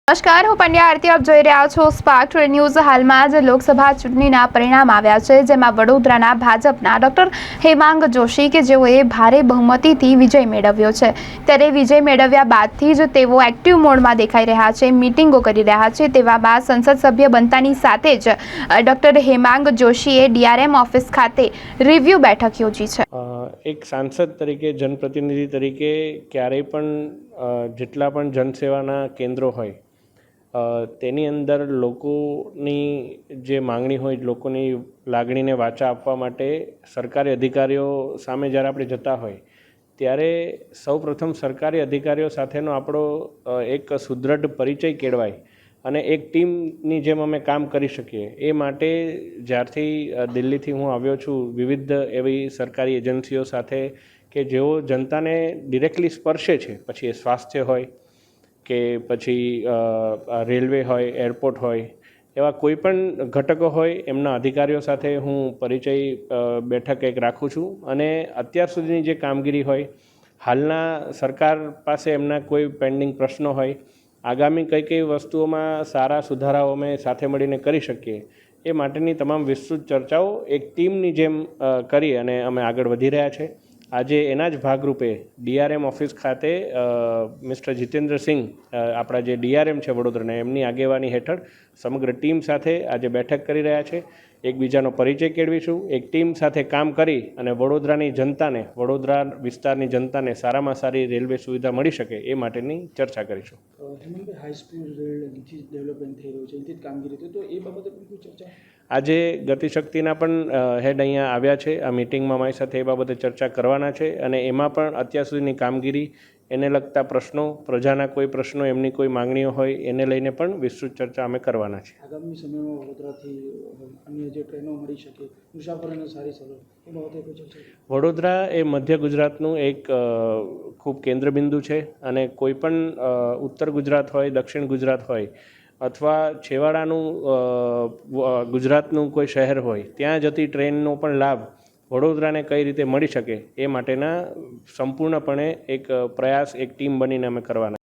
નમસ્કાર, હું પંડ્યા આરતી. આપ જોઈ રહ્યા છો સ્પાર્ક ટુડે ન્યૂઝ. હાલમાં જ લોકસભા ચૂંટણીના પરિણામ આવ્યા છે, જેમાં વડોદરાના ભાજપના ડોક્ટર હેમાંગ જોશી કે જેઓએ ભારે બહુમતીથી વિજય મેળવ્યો છે, ત્યારે વિજય મેળવ્યા બાદથી જ તેઓ એક્ટિવ મોડમાં દેખાઈ રહ્યા છે, મિટિંગો કરી રહ્યા છે. તેવામાં સંસદ સભ્ય બનતાની સાથે જ ડોક્ટર હેમાંગ જોશીએ ડીઆરએમ ઓફિસ ખાતે રિવ્યૂ બેઠક યોજી છે. એક સાંસદ તરીકે, જનપ્રતિનિધિ તરીકે ક્યારેય પણ જેટલા પણ જનસેવાના કેન્દ્રો હોય તેની અંદર લોકોની જે માંગણી હોય, લોકોની લાગણીને વાચા આપવા માટે સરકારી અધિકારીઓ સામે જ્યારે આપણે જતા હોય ત્યારે સૌપ્રથમ સરકારી અધિકારીઓ સાથેનો આપણો એક સુદૃઢ પરિચય કેળવાય અને એક ટીમની જેમ અમે કામ કરી શકીએ. એ માટે જ્યારથી દિલ્હીથી હું આવ્યો છું, વિવિધ એવી સરકારી એજન્સીઓ સાથે કે જેઓ જનતાને ડિરેક્ટલી સ્પર્શે છે, પછી એ સ્વાસ્થ્ય હોય કે પછી રેલવે હોય, એરપોર્ટ હોય, એવા કોઈ પણ ઘટકો હોય, એમના અધિકારીઓ સાથે હું પરિચય બેઠક એક રાખું છું. અને અત્યાર સુધીની જે કામગીરી હોય, હાલના સરકાર પાસે એમના કોઈ પેન્ડિંગ પ્રશ્નો હોય, આગામી કઈ કઈ વસ્તુઓમાં સારા સુધારાઓ અમે સાથે મળીને કરી શકીએ, એ માટેની તમામ વિસ્તૃત ચર્ચાઓ એક ટીમની જેમ કરી અને અમે આગળ વધી રહ્યા છે. આજે એના જ ભાગરૂપે ડીઆરએમ ઓફિસ ખાતે મિસ્ટર જીતેન્દ્ર સિંહ, આપણા જે ડીઆરએમ છે વડોદરાના, એમની આગેવાની હેઠળ સમગ્ર ટીમ સાથે આજે બેઠક કરી રહ્યા છે. એકબીજાનો પરિચય કેળવીશું, એક ટીમ સાથે કામ કરી અને વડોદરાની જનતાને, વડોદરા વિસ્તારની જનતાને સારામાં સારી રેલવે સુવિધા મળી શકે એ માટેની ચર્ચા કરીશું. હાઈ સ્પીડ રેલ ડેવલપમેન્ટ થઈ રહ્યું છે, એની કામગીરી તો એ બાબતે પણ કોઈ ચર્ચા? આજે ગતિશક્તિના પણ હેડ અહીંયા આવ્યા છે આ મિટિંગમાં, મારી સાથે એ બાબતે ચર્ચા કરવાના છે. અને એમાં પણ અત્યાર સુધીની કામગીરી, એને લગતા પ્રશ્નો, પ્રજાના કોઈ પ્રશ્નો, એમની કોઈ માંગણીઓ હોય, એને લઈને પણ વિસ્તૃત ચર્ચા અમે કરવાના છે. આગામી સમયમાં વડોદરાથી અન્ય જે ટ્રેનો મળી શકે, મુસાફરોને સારી સલાહ, એ બાબતે કોઈ ચર્ચા? વડોદરા એ મધ્ય ગુજરાતનું એક ખૂબ કેન્દ્રબિંદુ છે અને કોઈ પણ ઉત્તર ગુજરાત હોય, દક્ષિણ ગુજરાત હોય અથવા છેવાડાનું ગુજરાતનું કોઈ શહેર હોય, ત્યાં જતી ટ્રેનનો પણ લાભ વડોદરાને કઈ રીતે મળી શકે એ માટેના સંપૂર્ણપણે એક પ્રયાસ, એક ટીમ બનીને અમે કરવાના.